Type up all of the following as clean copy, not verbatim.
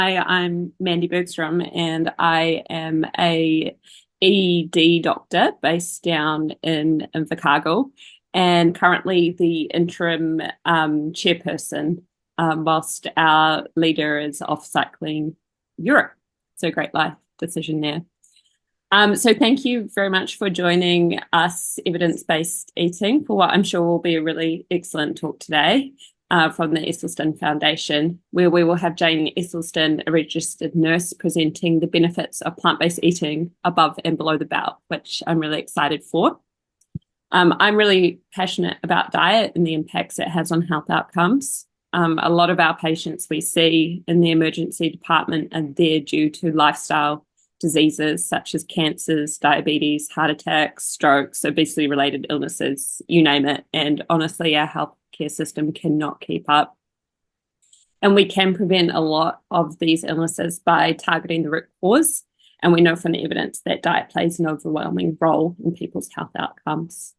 Hi, I'm Mandy Bergstrom, and I am a ED doctor based down in Invercargill, and currently the interim chairperson, whilst our leader is off cycling Europe. So great life decision there. So thank you very much for joining us, evidence-based eating, for what I'm sure will be a really excellent talk today from the Esselstyn Foundation, where we will have Jane Esselstyn, a registered nurse, presenting the benefits of plant-based eating above and below the belt, which I'm really excited for. I'm really passionate about diet and the impacts it has on health outcomes. A lot of our patients we see in the emergency department are there due to lifestyle diseases such as cancers, diabetes, heart attacks, strokes, obesity related illnesses, you name it. And honestly, our healthcare system cannot keep up. And we can prevent a lot of these illnesses by targeting the root cause. And we know from the evidence that diet plays an overwhelming role in people's health outcomes.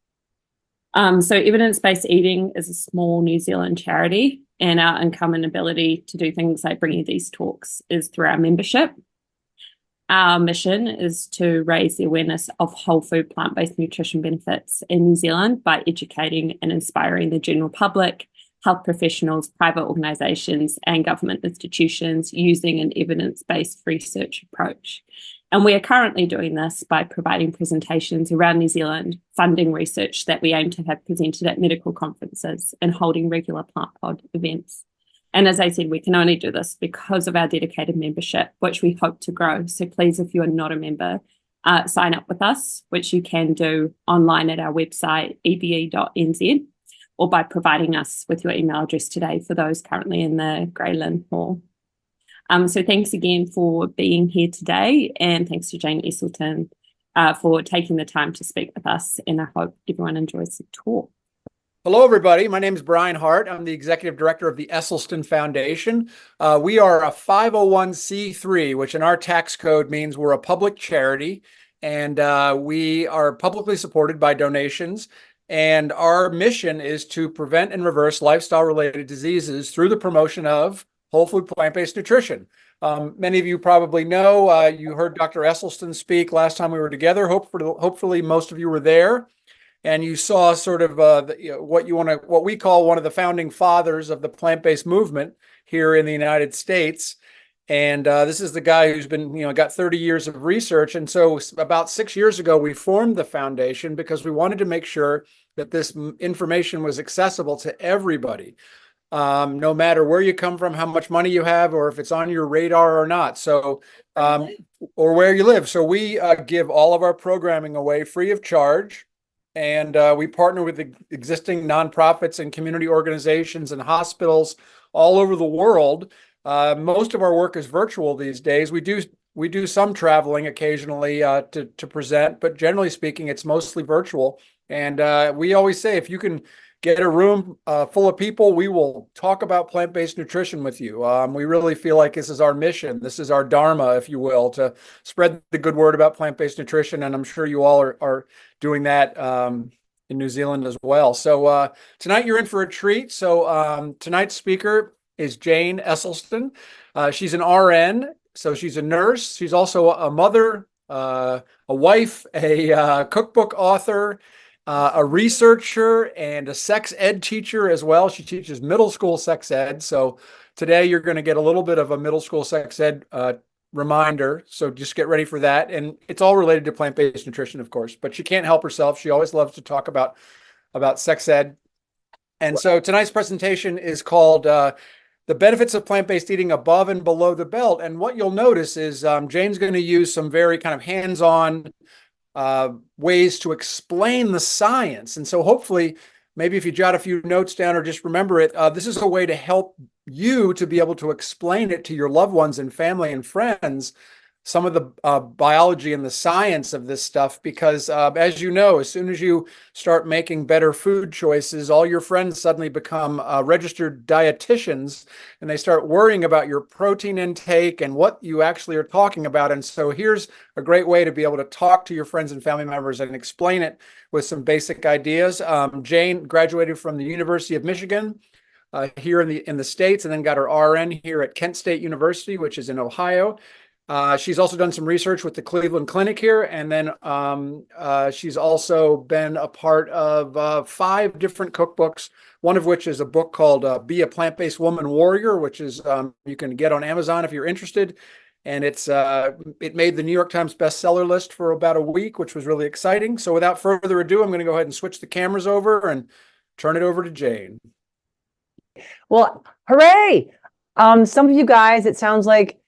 So evidence-based eating is a small New Zealand charity, and our income and ability to do things like bringing these talks is through our membership. Our mission is to raise the awareness of whole food plant-based nutrition benefits in New Zealand by educating and inspiring the general public, health professionals, private organisations and government institutions using an evidence-based research approach. And we are currently doing this by providing presentations around New Zealand, funding research that we aim to have presented at medical conferences and holding regular plant pod events. And as I said, we can only do this because of our dedicated membership, which we hope to grow. So please, if you are not a member, sign up with us, which you can do online at our website, ebe.nz, or by providing us with your email address today for those currently in the Grey Lynn Hall. So thanks again for being here today, and thanks to Jane Esselstyn for taking the time to speak with us, and I hope everyone enjoys the talk. Hello, everybody. My name is Brian Hart. I'm the Executive Director of the Esselstyn Foundation. We are a 501c3, which in our tax code means we're a public charity, and we are publicly supported by donations. And our mission is to prevent and reverse lifestyle-related diseases through the promotion of whole food plant-based nutrition. Many of you probably know, you heard Dr. Esselstyn speak last time we were together. Hopefully most of you were there. And you saw sort of what we call one of the founding fathers of the plant-based movement here in the United States. And this is the guy who's been, got 30 years of research. And so about 6 years ago, we formed the foundation because we wanted to make sure that this information was accessible to everybody, no matter where you come from, how much money you have, or if it's on your radar or not. So, or where you live. So we give all of our programming away free of charge. And we partner with the existing nonprofits and community organizations and hospitals all over the world. Most of our work is virtual these days. We do some traveling occasionally to present, but generally speaking, it's mostly virtual. And we always say, if you can get a room full of people, we will talk about plant-based nutrition with you. We really feel like this is our mission. This is our dharma, if you will, to spread the good word about plant-based nutrition. And I'm sure you all are doing that in New Zealand as well. So tonight you're in for a treat. So tonight's speaker is Jane Esselstyn. She's an RN, so she's a nurse. She's also a mother, a wife, a cookbook author, a researcher, and a sex ed teacher as well. She teaches middle school sex ed. So today you're going to get a little bit of a middle school sex ed reminder. So just get ready for that. And it's all related to plant-based nutrition, of course, but she can't help herself. She always loves to talk about sex ed. And so tonight's presentation is called The Benefits of Plant-Based Eating Above and Below the Belt. And what you'll notice is Jane's going to use some very kind of hands-on ways to explain the science. And so hopefully, maybe if you jot a few notes down or just remember it, this is a way to help you to be able to explain it to your loved ones and family and friends, some of the biology and the science of this stuff, because as you know, as soon as you start making better food choices, all your friends suddenly become registered dietitians, and they start worrying about your protein intake and what you actually are talking about. And so here's a great way to be able to talk to your friends and family members and explain it with some basic ideas. Jane graduated from the University of Michigan here in the States, and then got her RN here at Kent State University, which is in Ohio. She's also done some research with the Cleveland Clinic here, and then she's also been a part of 5 different cookbooks, one of which is a book called Be a Plant-Based Woman Warrior, which is you can get on Amazon if you're interested. And it made the New York Times bestseller list for about a week, which was really exciting. So without further ado, I'm going to go ahead and switch the cameras over and turn it over to Jane. Well, hooray! Some of you guys, it sounds like,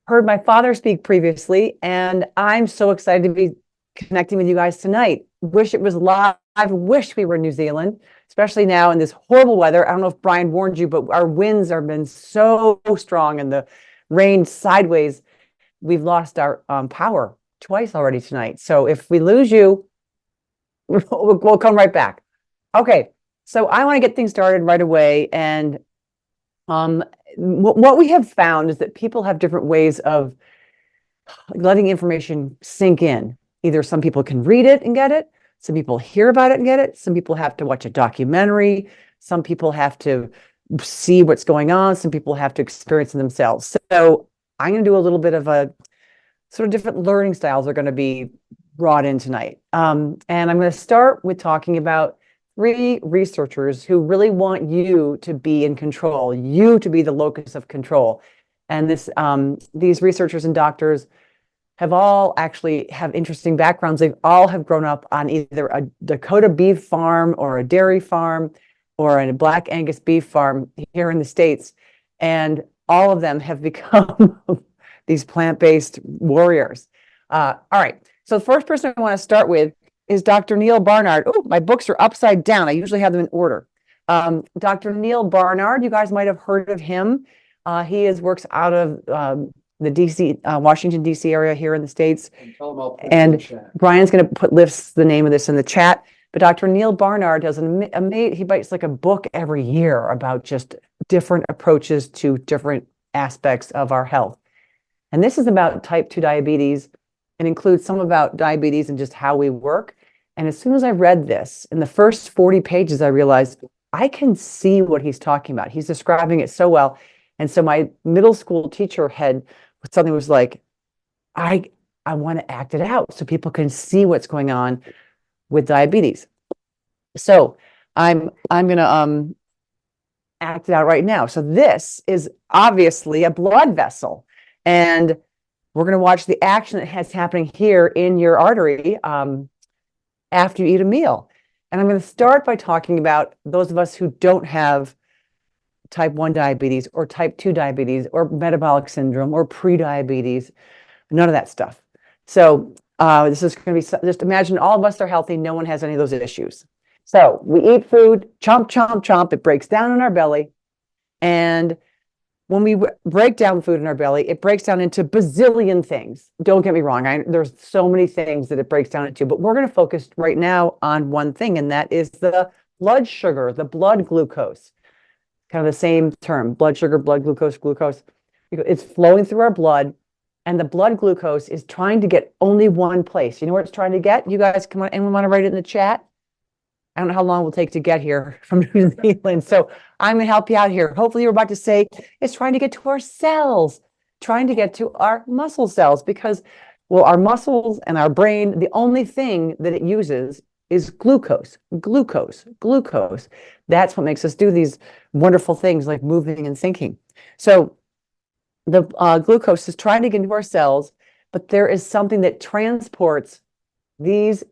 heard my father speak previously, and I'm so excited to be connecting with you guys tonight. Wish it was live. Wish we were in New Zealand, especially now in this horrible weather. I don't know if Brian warned you, but our winds have been so strong and the rain sideways. We've lost our power twice already tonight. So if we lose you, we'll come right back. Okay, so I want to get things started right away. And what we have found is that people have different ways of letting information sink in. Either some people can read it and get it, some people hear about it and get it, some people have to watch a documentary, some people have to see what's going on, some people have to experience it themselves. So I'm going to do a little bit of a sort of different learning styles are going to be brought in tonight. And I'm going to start with talking about 3 researchers who really want you to be in control, you to be the locus of control. And these researchers and doctors have all actually have interesting backgrounds. They all have grown up on either a Dakota beef farm or a dairy farm or a Black Angus beef farm here in the States. And all of them have become these plant-based warriors. All right, so the first person I want to start with is Dr. Neal Barnard. Oh, my books are upside down. I usually have them in order. Dr. Neal Barnard, you guys might have heard of him. He works out of the DC, Washington, DC area here in the States. And Brian's going to list the name of this in the chat. But Dr. Neal Barnard does he writes like a book every year about just different approaches to different aspects of our health. And this is about type 2 diabetes and includes some about diabetes and just how we work. And as soon as I read this, in the first 40 pages, I realized I can see what he's talking about. He's describing it so well. And so my middle school teacher suddenly was like, I want to act it out so people can see what's going on with diabetes. So I'm going to act it out right now. So this is obviously a blood vessel. And we're going to watch the action that has happening here in your artery after you eat a meal. And I'm going to start by talking about those of us who don't have type 1 diabetes or type 2 diabetes or metabolic syndrome or pre-diabetes, none of that stuff. So this is going to be, just imagine all of us are healthy. No one has any of those issues. So we eat food, chomp, chomp, chomp. It breaks down in our belly. And when we break down food in our belly, it breaks down into bazillion things. Don't get me wrong. There's so many things that it breaks down into, but we're going to focus right now on one thing, and that is the blood sugar, the blood glucose. Kind of the same term, blood sugar, blood glucose, glucose. It's flowing through our blood, and the blood glucose is trying to get only one place. You know where it's trying to get? You guys, come on, anyone want to write it in the chat? I don't know how long it will take to get here from New Zealand. So I'm going to help you out here. Hopefully you're about to say it's trying to get to our cells, trying to get to our muscle cells, because, well, our muscles and our brain, the only thing that it uses is glucose, glucose, glucose. That's what makes us do these wonderful things like moving and thinking. So the glucose is trying to get into our cells, but there is something that transports these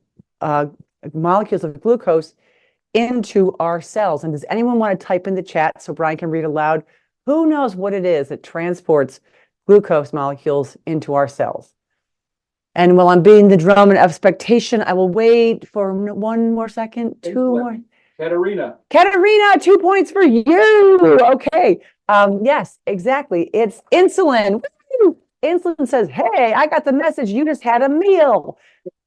molecules of glucose into our cells. And does anyone want to type in the chat so Brian can read aloud? Who knows what it is that transports glucose molecules into our cells? And while I'm beating the drum in expectation, I will wait for 1 more second, 2 more. Katerina. Katerina, 2 points for you. Okay. Yes, exactly. It's insulin. Woo! Insulin says, hey, I got the message. You just had a meal.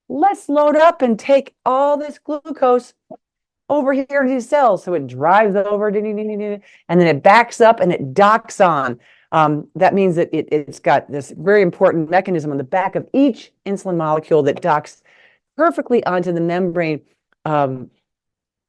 Let's load up and take all this glucose over here into these cells. So it drives over, and then it backs up and it docks on. That means that it's got this very important mechanism on the back of each insulin molecule that docks perfectly onto the membrane of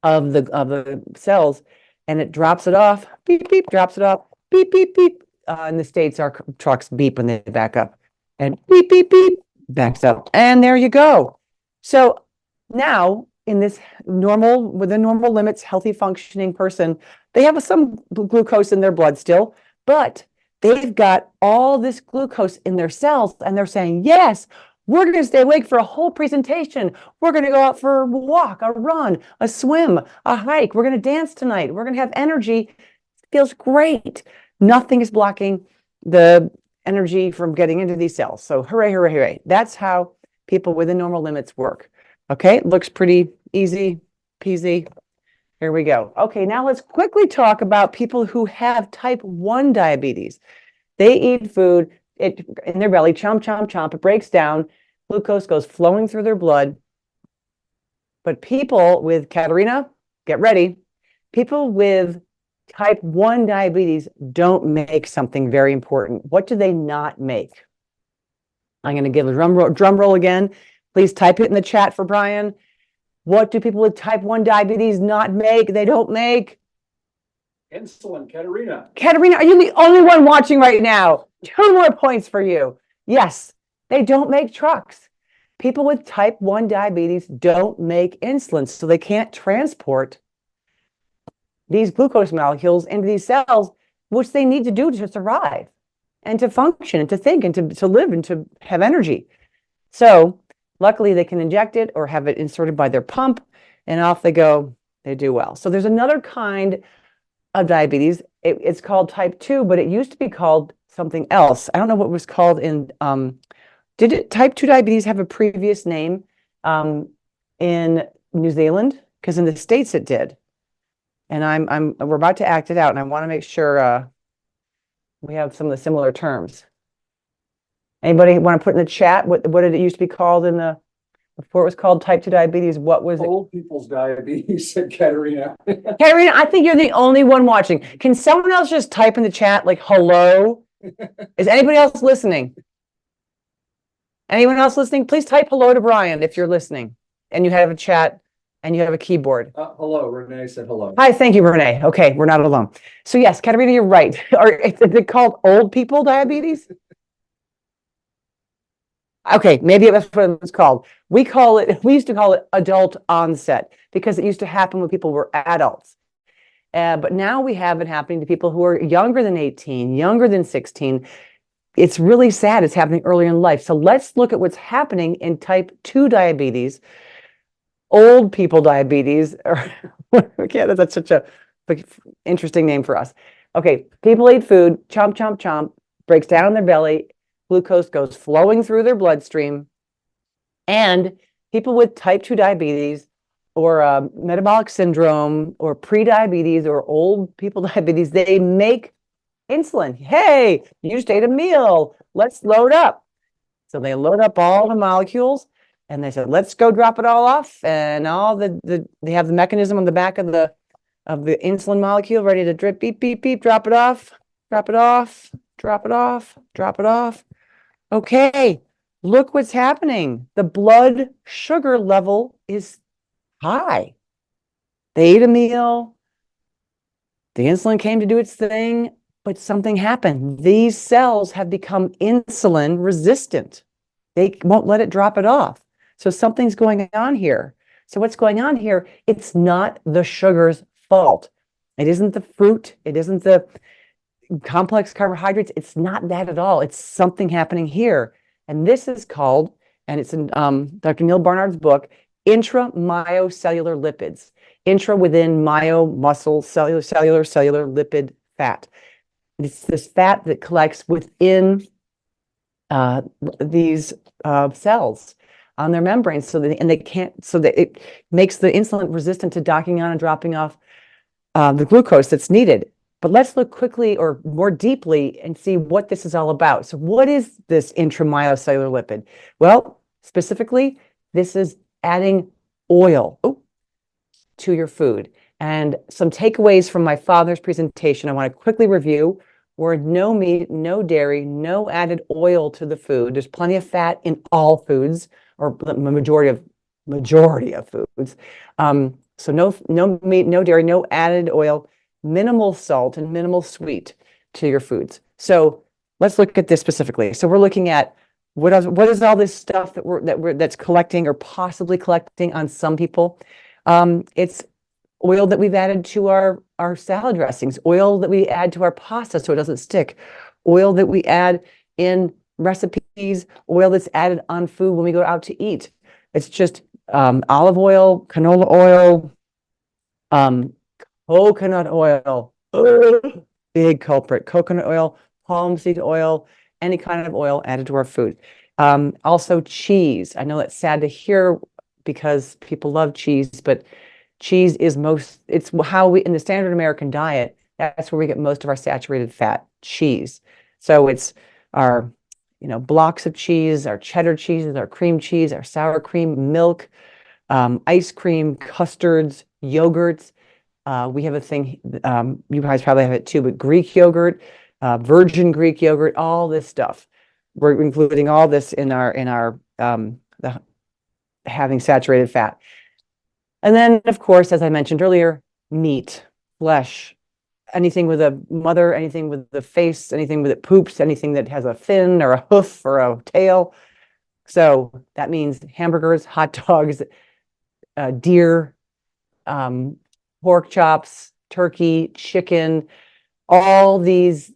the cells. and it drops it off, beep, beep, drops it off, beep, beep, beep. In the States, our trucks beep when they back up, and beep, beep, beep, backs up. And there you go. So now in this within normal limits, healthy functioning person, they have some glucose in their blood still, but they've got all this glucose in their cells, and they're saying, yes, we're going to stay awake for a whole presentation. We're going to go out for a walk, a run, a swim, a hike. We're going to dance tonight. We're going to have energy. It feels great. Nothing is blocking the energy from getting into these cells. So hooray, hooray, hooray. That's how people within normal limits work. Okay, looks pretty easy peasy. Here we go. Okay, now let's quickly talk about people who have type 1 diabetes. They eat food in their belly, chomp, chomp, chomp. It breaks down. Glucose goes flowing through their blood. But people with, Katerina, get ready. People with type 1 diabetes don't make something very important. What do they not make? I'm going to give a drum roll again. Please type it in the chat for Brian. What do people with type 1 diabetes not make? They don't make insulin. Katerina. Katerina, are you the only one watching right now? 2 more points for you. Yes, they don't make trucks. People with type 1 diabetes don't make insulin, so they can't transport these glucose molecules into these cells, which they need to do to survive and to function and to think and to live and to have energy. So luckily they can inject it or have it inserted by their pump, and off they go. They do well. So there's another kind of diabetes. It's called type 2, but it used to be called something else. I don't know what it was called in, type 2 diabetes have a previous name in New Zealand? Because in the States it did. And we're about to act it out, and I want to make sure we have some of the similar terms. Anybody want to put in the chat what did it used to be called before it was called type 2 diabetes? What was it? Old people's diabetes, said Katerina. Katerina, I think you're the only one watching. Can someone else just type in the chat like hello? Is anybody else listening? Anyone else listening? Please type hello to Brian if you're listening and you have a chat and you have a keyboard. Hello, Renee said hello. Hi, thank you, Renee. Okay, we're not alone. So yes, Katerina, you're right. Is it called old people diabetes? Okay, maybe that's what it's called. We used to call it adult onset because it used to happen when people were adults. But now we have it happening to people who are younger than 18, younger than 16. It's really sad. It's happening earlier in life. So let's look at what's happening in type 2 diabetes, old people diabetes. Okay, that's such a interesting name for us. Okay, people eat food, chomp, chomp, chomp, breaks down in their belly. Glucose goes flowing through their bloodstream, and people with type 2 diabetes or metabolic syndrome or pre-diabetes or old people diabetes, they make insulin. Hey, you just ate a meal. Let's load up. So they load up all the molecules, and they said, let's go drop it all off. And all they have the mechanism on the back of the insulin molecule ready to drip, beep, beep, beep, drop it off, drop it off, drop it off, drop it off. Okay, look what's happening. The blood sugar level is high. They ate a meal. The insulin came to do its thing, but something happened. These cells have become insulin resistant. They won't let it drop it off. So something's going on here. So what's going on here? It's not the sugar's fault. It isn't the fruit. It isn't the complex carbohydrates. It's not that at all. It's something happening here. And this is called, and it's in Dr. Neal Barnard's book, intramyocellular lipids. Intra within myo, muscle, cellular lipid fat. It's this fat that collects within these cells on their membranes, so that it makes the insulin resistant to docking on and dropping off the glucose that's needed. But let's look quickly or more deeply and see what this is all about. So what is this intramyocellular lipid? Well, specifically, this is adding oil to your food. And some takeaways from my father's presentation I want to quickly review were no meat, no dairy, no added oil to the food. There's plenty of fat in all foods, or the majority of foods. So no meat, no dairy, no added oil. minimal salt and minimal sweet to your foods. So let's look at this specifically. So we're looking at what is all this stuff that's collecting or possibly collecting on some people. It's oil that we've added to our salad dressings, oil that we add to our pasta so it doesn't stick, oil that we add in recipes, oil that's added on food when we go out to eat. It's just olive oil, canola oil, coconut oil, big culprit, coconut oil, palm seed oil, any kind of oil added to our food. Also cheese. I know that's sad to hear because people love cheese, but cheese is it's how we, in the standard American diet, that's where we get most of our saturated fat, cheese. So it's our, blocks of cheese, our cheddar cheeses, our cream cheese, our sour cream, milk, ice cream, custards, yogurts. We have a thing, you guys probably have it too, but Greek yogurt, virgin Greek yogurt, all this stuff. We're including all this in our having saturated fat. And then, of course, as I mentioned earlier, meat, flesh, anything with a mother, anything with the face, anything with it poops, anything that has a fin or a hoof or a tail. So that means hamburgers, hot dogs, deer, pork chops, turkey, chicken, all these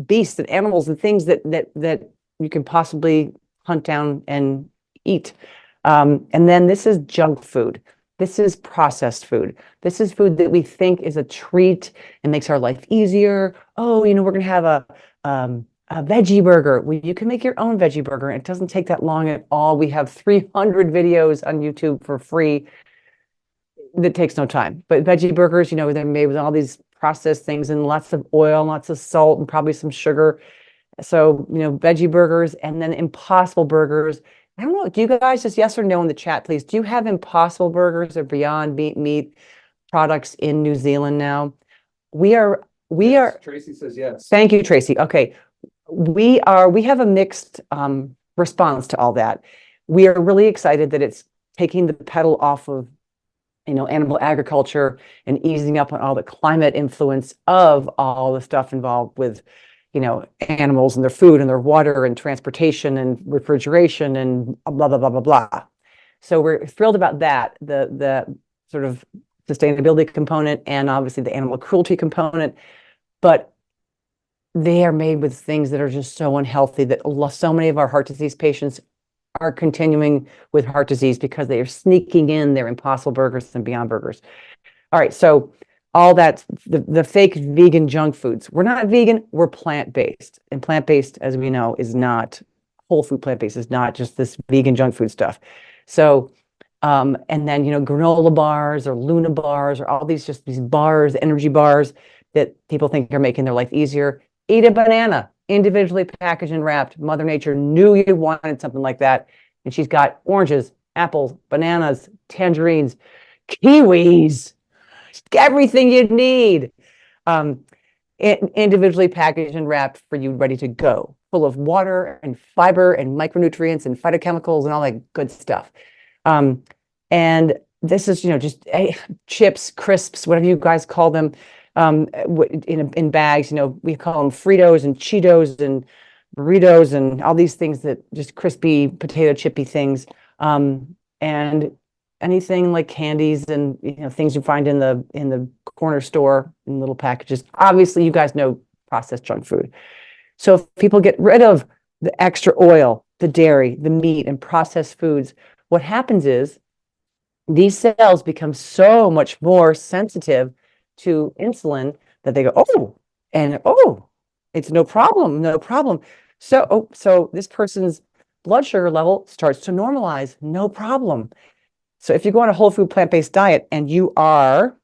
beasts and animals and things that you can possibly hunt down and eat. And then this is junk food. This is processed food. This is food that we think is a treat and makes our life easier. Oh, we're going to have a veggie burger. Well, you can make your own veggie burger. It doesn't take that long at all. We have 300 videos on YouTube for free that takes no time. But veggie burgers, they're made with all these processed things and lots of oil, lots of salt, and probably some sugar. So, veggie burgers, and then Impossible Burgers. I don't know. Do you guys, just yes or no in the chat, please? Do you have Impossible Burgers or Beyond Meat products in New Zealand now? We are. Tracy says yes. Thank you, Tracy. Okay. We have a mixed response to all that. We are really excited that it's taking the pedal off of, animal agriculture and easing up on all the climate influence of all the stuff involved with, animals and their food and their water and transportation and refrigeration and blah, blah, blah, blah, blah. So we're thrilled about that, the sort of sustainability component and obviously the animal cruelty component. But they are made with things that are just so unhealthy that so many of our heart disease patients are continuing with heart disease because they are sneaking in their Impossible Burgers and Beyond Burgers. All right, so all that, the fake vegan junk foods. We're not vegan, we're plant-based. And plant-based, as we know, is not, whole food plant-based is not just this vegan junk food stuff. So, and then, granola bars or Luna bars or all these bars, energy bars that people think are making their life easier. Eat a banana, individually packaged and wrapped. Mother Nature knew you wanted something like that. And she's got oranges, apples, bananas, tangerines, kiwis, everything you need, individually packaged and wrapped for you, ready to go, full of water and fiber and micronutrients and phytochemicals and all that good stuff. And this is, just chips, crisps, whatever you guys call them, in bags. We call them Fritos and Cheetos and burritos and all these things that just crispy potato chippy things, and anything like candies and things you find in the corner store in little packages. Obviously, you guys know processed junk food. So if people get rid of the extra oil, the dairy, the meat, and processed foods, what happens is these cells become so much more sensitive to insulin that they go, it's no problem, no problem. So this person's blood sugar level starts to normalize, no problem. So if you go on a whole food plant-based diet and you are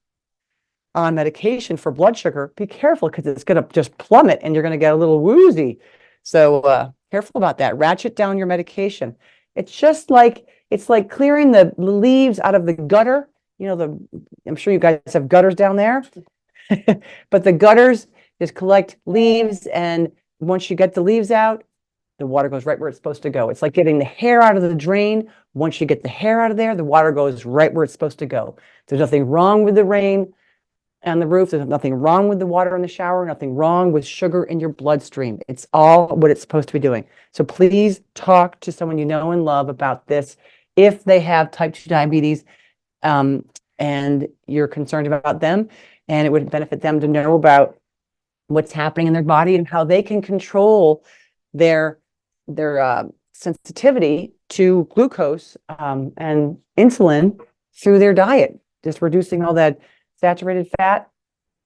on medication for blood sugar, be careful because it's going to just plummet and you're going to get a little woozy. So careful about that. Ratchet down your medication. It's like clearing the leaves out of the gutter. I'm sure you guys have gutters down there, but the gutters just collect leaves. And once you get the leaves out, the water goes right where it's supposed to go. It's like getting the hair out of the drain. Once you get the hair out of there, the water goes right where it's supposed to go. There's nothing wrong with the rain. on the roof. There's nothing wrong with the water in the shower, nothing wrong with sugar in your bloodstream. It's all what it's supposed to be doing. So please talk to someone you know and love about this if they have type 2 diabetes, and you're concerned about them, and it would benefit them to know about what's happening in their body and how they can control their sensitivity to glucose and insulin through their diet, just reducing all that saturated fat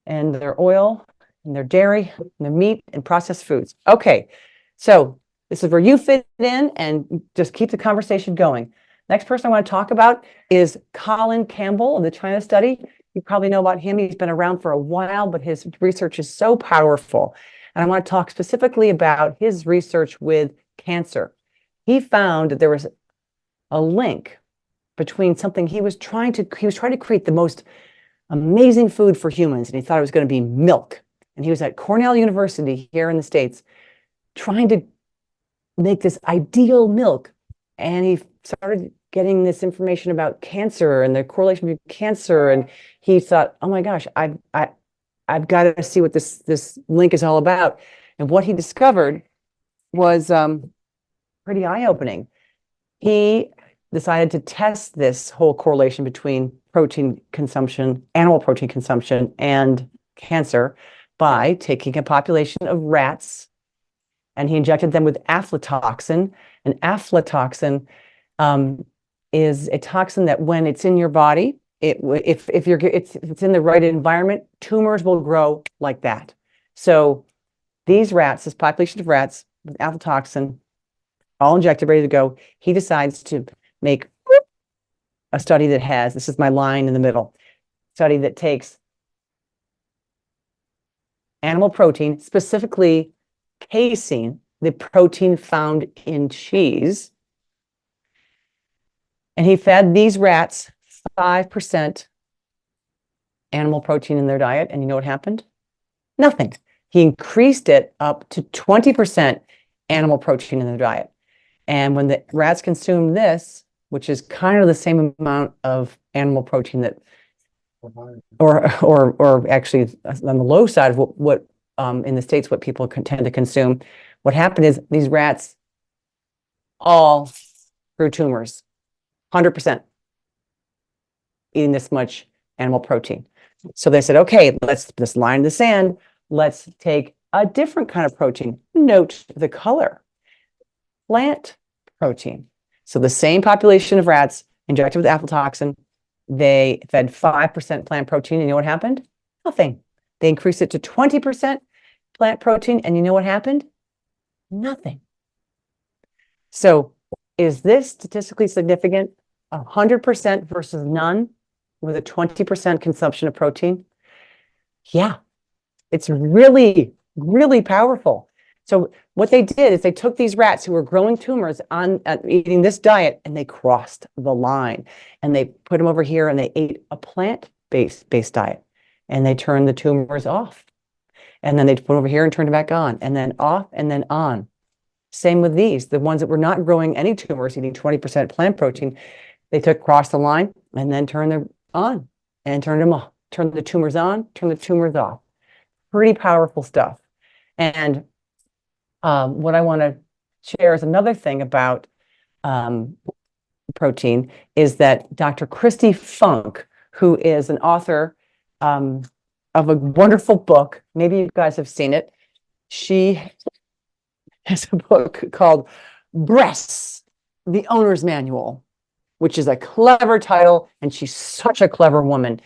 and their oil and their dairy and their meat and processed foods. Okay, so this is where you fit in, and just keep the conversation going. Next person I want to talk about is Colin Campbell of the China study. You probably know about him. He's been around for a while, but his research is so powerful. And I want to talk specifically about his research with cancer. He found that there was a link between something he was trying to create the most amazing food for humans, and he thought it was going to be milk. And he was at Cornell University here in the States trying to make this ideal milk. And he started getting this information about cancer and the correlation between cancer. And he thought, oh my gosh, I've got to see what this link is all about. And what he discovered was pretty eye-opening. He decided to test this whole correlation between protein consumption, animal protein consumption, and cancer by taking a population of rats, and he injected them with aflatoxin. And aflatoxin is a toxin that, when it's in your body, if it's in the right environment, tumors will grow like that. So these rats, this population of rats with aflatoxin, all injected, ready to go, he decides to make a study that has, this is my line in the middle, study that takes animal protein, specifically casein, the protein found in cheese, and he fed these rats 5% animal protein in their diet, and you know what happened? Nothing. He increased it up to 20% animal protein in their diet. And when the rats consumed this, which is kind of the same amount of animal protein that, or actually on the low side of what in the States, what people tend to consume, what happened is these rats all grew tumors, 100%, eating this much animal protein. So they said, okay, let's this line in the sand, let's take a different kind of protein. Note the color, plant protein. So the same population of rats injected with aflatoxin, they fed 5% plant protein, and you know what happened? Nothing. They increased it to 20% plant protein, and you know what happened? Nothing. So is this statistically significant? 100% versus none with a 20% consumption of protein? Yeah, it's really, really powerful. So what they did is they took these rats who were growing tumors on eating this diet, and they crossed the line, and they put them over here, and they ate a plant-based diet, and they turned the tumors off. And then they put them over here and turned it back on, and then off, and then on. Same with these, the ones that were not growing any tumors, eating 20% plant protein, they took cross the line and then turned them on and turned them off, turned the tumors on, turned the tumors off. Pretty powerful stuff. And what I want to share is another thing about protein is that Dr. Christy Funk, who is an author of a wonderful book, maybe you guys have seen it. She has a book called Breasts, the Owner's Manual, which is a clever title, and she's such a clever woman.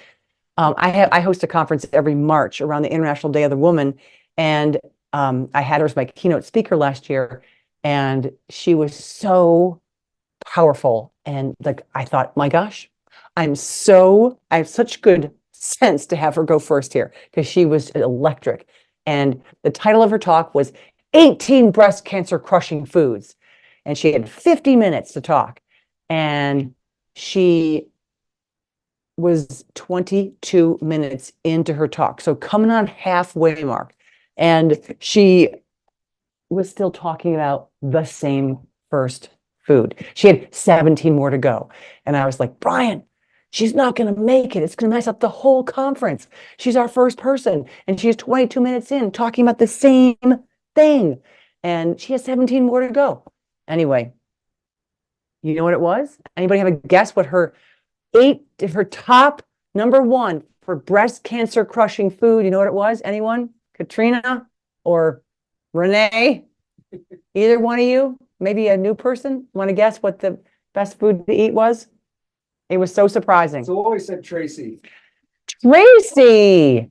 I host a conference every March around the International Day of the Woman, and I had her as my keynote speaker last year, and she was so powerful. And like, I thought, my gosh, I have such good sense to have her go first here, because she was electric. And the title of her talk was 18 Breast Cancer Crushing Foods. And she had 50 minutes to talk. And she was 22 minutes into her talk. So coming on halfway mark. And she was still talking about the same first food. She had 17 more to go. And I was like, Brian, She's not going to make it. It's going to mess up the whole conference. She's our first person, and she's 22 minutes in talking about the same thing, and she has 17 more to go. Anyway, you know what it was? Anybody have a guess what her top number one for breast cancer crushing food? You know what it was? Anyone? Katrina or Renee? Either one of you? Maybe a new person? Want to guess what the best food to eat was? It was so surprising. So always said Tracy. Tracy.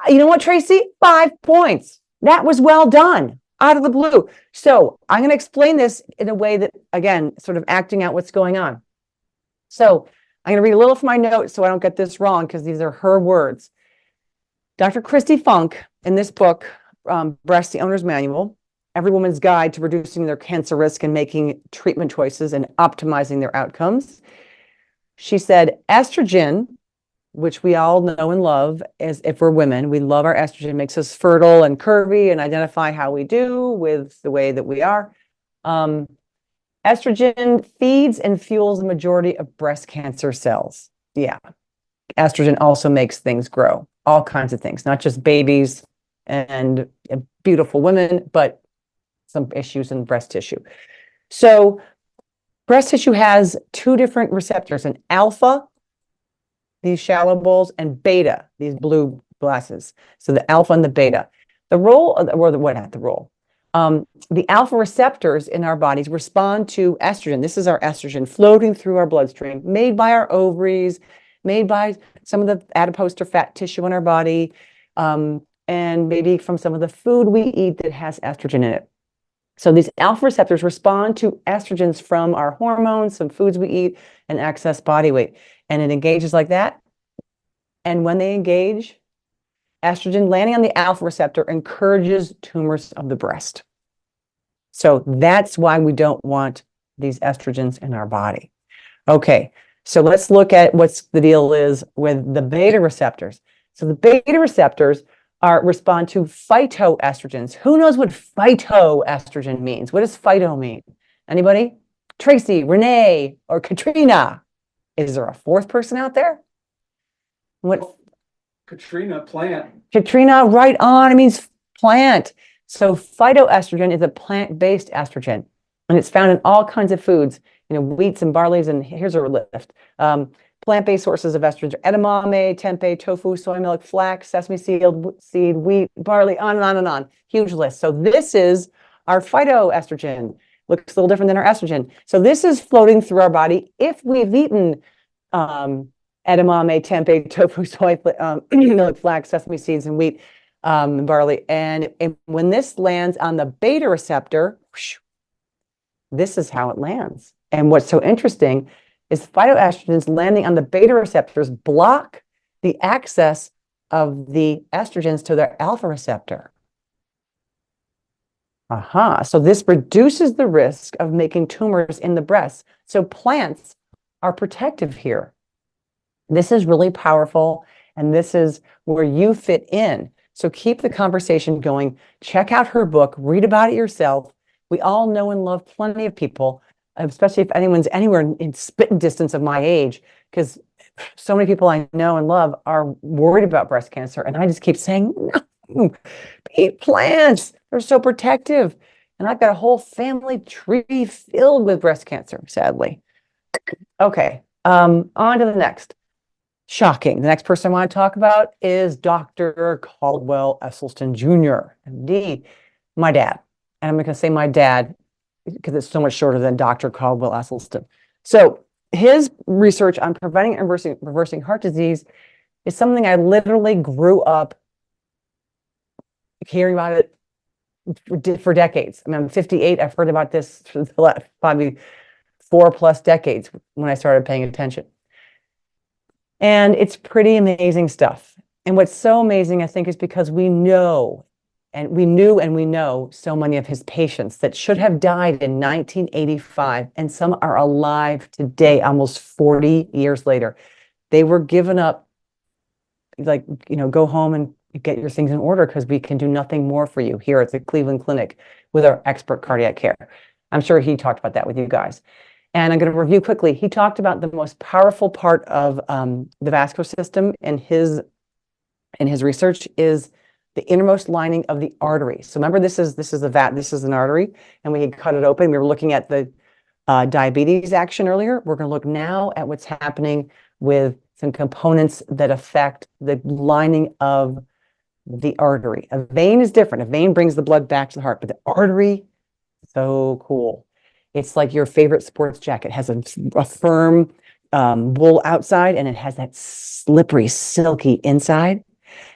You know what, Tracy? 5 points. That was well done. Out of the blue. So I'm going to explain this in a way that, again, sort of acting out what's going on. So I'm going to read a little from my notes so I don't get this wrong, because these are her words. Dr. Christy Funk, in this book, Breast, the Owner's Manual, Every Woman's Guide to Reducing Their Cancer Risk and Making Treatment Choices and Optimizing Their Outcomes, she said, estrogen, which we all know and love, as if we're women, we love our estrogen, it makes us fertile and curvy and identify how we do with the way that we are. Estrogen feeds and fuels the majority of breast cancer cells. Yeah. Estrogen also makes things grow, all kinds of things, not just babies and beautiful women, but some issues in breast tissue. So breast tissue has 2 different receptors, an alpha, these shallow balls, and beta, these blue glasses. So the alpha and the beta. The role, or what, not the role. The alpha receptors in our bodies respond to estrogen. This is our estrogen floating through our bloodstream, made by our ovaries, made by some of the adipose or fat tissue in our body, and maybe from some of the food we eat that has estrogen in it. So these alpha receptors respond to estrogens from our hormones, some foods we eat, and excess body weight. And it engages like that. And when they engage, estrogen landing on the alpha receptor encourages tumors of the breast. So that's why we don't want these estrogens in our body. Okay, so let's look at what's the deal is with the beta receptors. So the beta receptors respond to phytoestrogens. Who knows what phytoestrogen means? What does phyto mean? Anybody? Tracy, Renee, or Katrina? Is there a 4th person out there? What? Katrina, plant. Katrina, right on. It means plant. So phytoestrogen is a plant-based estrogen, and it's found in all kinds of foods, wheats and barleys, and here's a list. Plant-based sources of estrogen: edamame, tempeh, tofu, soy milk, flax, sesame seed, wheat, barley, on and on and on. Huge list. So this is our phytoestrogen. Looks a little different than our estrogen. So this is floating through our body if we've eaten edamame, tempeh, tofu, soy milk, flax, sesame seeds, and wheat, and barley. And when this lands on the beta receptor, whoosh, this is how it lands. And what's so interesting is phytoestrogens landing on the beta receptors block the access of the estrogens to their alpha receptor. So this reduces the risk of making tumors in the breast. So plants are protective here. This is really powerful, and this is where you fit in. So keep the conversation going. Check out her book, read about it yourself. We all know and love plenty of people, especially if anyone's anywhere in spitting distance of my age, because so many people I know and love are worried about breast cancer. And I just keep saying, no, eat plants. They're so protective. And I've got a whole family tree filled with breast cancer, sadly. Okay, on to the next. Shocking. The next person I want to talk about is Dr. Caldwell Esselstyn Jr., MD, my dad. And I'm going to say my dad because it's so much shorter than Dr. Caldwell Esselstyn. So his research on preventing and reversing heart disease is something I literally grew up hearing about it for decades. I mean, I'm 58. I've heard about this for the last probably 4+ decades when I started paying attention. And it's pretty amazing stuff. And what's so amazing, I think, is because we know, and we knew and we know so many of his patients that should have died in 1985, and some are alive today, almost 40 years later. They were given up, like, go home and get your things in order because we can do nothing more for you here at the Cleveland Clinic with our expert cardiac care. I'm sure he talked about that with you guys. And I'm going to review quickly. He talked about the most powerful part of the vascular system in his research is the innermost lining of the artery. So remember, this is an artery, and we had cut it open. We were looking at the diabetes action earlier. We're going to look now at what's happening with some components that affect the lining of the artery. A vein is different. A vein brings the blood back to the heart, but the artery, so cool. It's like your favorite sports jacket. It has a firm wool outside, and it has that slippery, silky inside.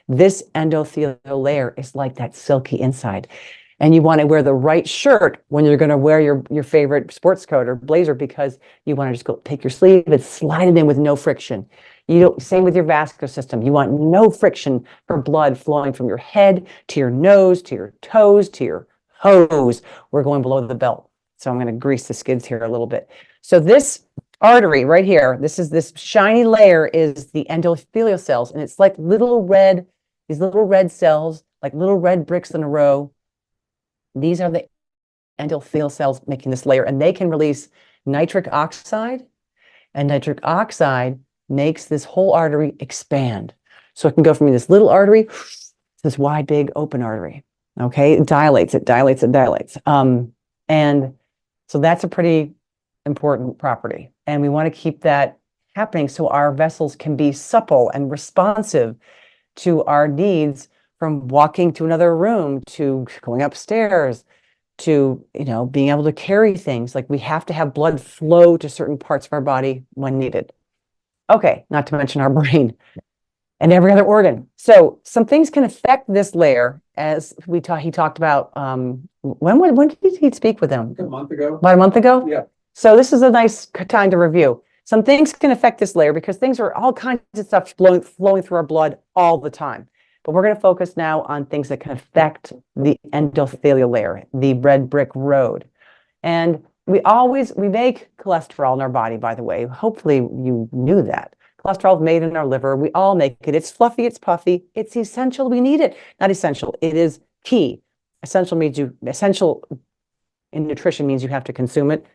This endothelial layer is like that silky inside. And you want to wear the right shirt when you're going to wear your favorite sports coat or blazer, because you want to just go take your sleeve and slide it in with no friction. Same with your vascular system. You want no friction for blood flowing from your head to your nose, to your toes, to your hose. We're going below the belt. So I'm going to grease the skids here a little bit. So this artery right here, this shiny layer is the endothelial cells, and it's like these little red cells, like little red bricks in a row. These are the endothelial cells making this layer, and they can release nitric oxide, and nitric oxide makes this whole artery expand. So it can go from this little artery to this wide, big, open artery. Okay, it dilates. And so that's a pretty important property. And we want to keep that happening so our vessels can be supple and responsive to our needs, from walking to another room, to going upstairs, to, being able to carry things. Like, we have to have blood flow to certain parts of our body when needed. Okay, not to mention our brain and every other organ. So some things can affect this layer, as he talked about. When did he speak with them? A month ago. About a month ago? Yeah. So this is a nice time to review. Some things can affect this layer because things are all kinds of stuff flowing through our blood all the time. But we're going to focus now on things that can affect the endothelial layer, the red brick road. And we make cholesterol in our body, by the way. Hopefully you knew that. Cholesterol is made in our liver. We all make it. It's fluffy, it's puffy, it's essential. We need it. Not essential, it is key. Essential in nutrition means you have to consume it.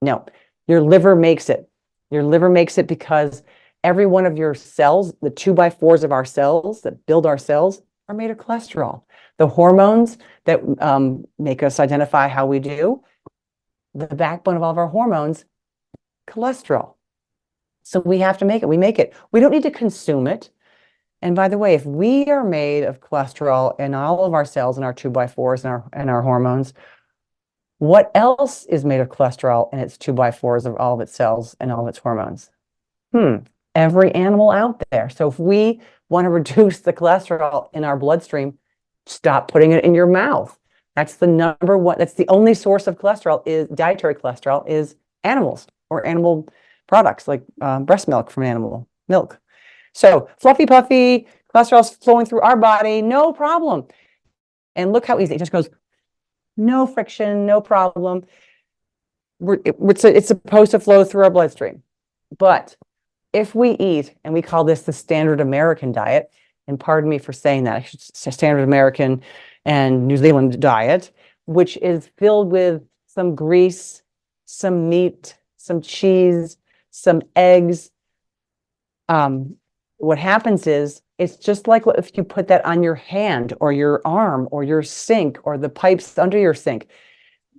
No, your liver makes it. Your liver makes it because every one of your cells, the 2x4s of our cells that build our cells, are made of cholesterol. The hormones that make us identify how we do, the backbone of all of our hormones, cholesterol. So we have to make it. We make it. We don't need to consume it. And by the way, if we are made of cholesterol in all of our cells and our 2x4s and our hormones, what else is made of cholesterol in its 2x4s of all of its cells and all of its hormones? Every animal out there. So if we want to reduce the cholesterol in our bloodstream, stop putting it in your mouth. That's the number one. That's the only source of cholesterol, is dietary cholesterol, is animals or animal products like breast milk from animal milk. So fluffy, puffy, cholesterol's flowing through our body, no problem. And look how easy it just goes. No friction, no problem. It's supposed to flow through our bloodstream. But if we eat, and we call this the standard American diet, and pardon me for saying that, I should say standard American and New Zealand diet, which is filled with some grease, some meat, some cheese, some eggs. What happens is, it's just like if you put that on your hand or your arm or your sink or the pipes under your sink.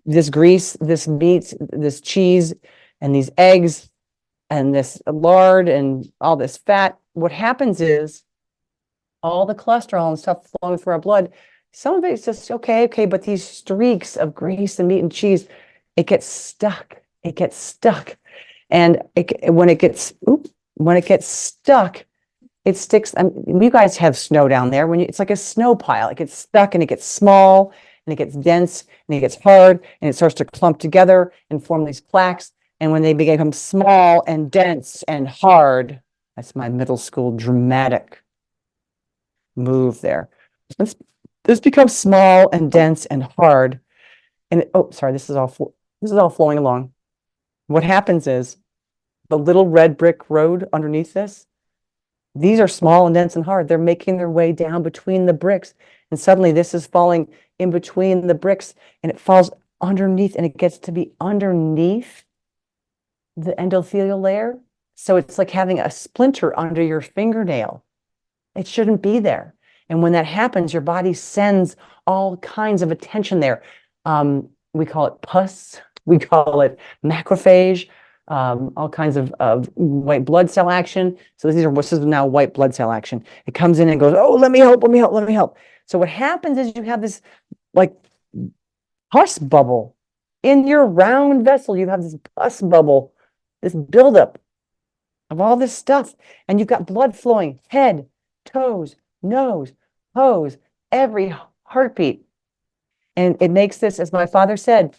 This grease, this meat, this cheese, and these eggs, and this lard and all this fat, what happens is all the cholesterol and stuff flowing through our blood, some of it's just okay, but these streaks of grease and meat and cheese, it gets stuck. And when it gets stuck, it sticks. You guys have snow down there. It's like a snow pile. It gets stuck and it gets small and it gets dense and it gets hard and it starts to clump together and form these plaques. And when they become small and dense and hard, that's my middle school dramatic move there. This becomes small and dense and hard. And this is all flowing along. What happens is, the little red brick road underneath this, these are small and dense and hard. They're making their way down between the bricks. And suddenly this is falling in between the bricks, and it falls underneath, and it gets to be underneath the endothelial layer. So it's like having a splinter under your fingernail. It shouldn't be there. And when that happens, your body sends all kinds of attention there. We call it pus, we call it macrophage, all kinds of white blood cell action. So this is now white blood cell action. It comes in and goes, oh, let me help, let me help, let me help. So what happens is you have this like pus bubble in your round vessel. You have this pus bubble, this buildup of all this stuff. And you've got blood flowing, head, toes, nose, hose, every heartbeat. And it makes this, as my father said,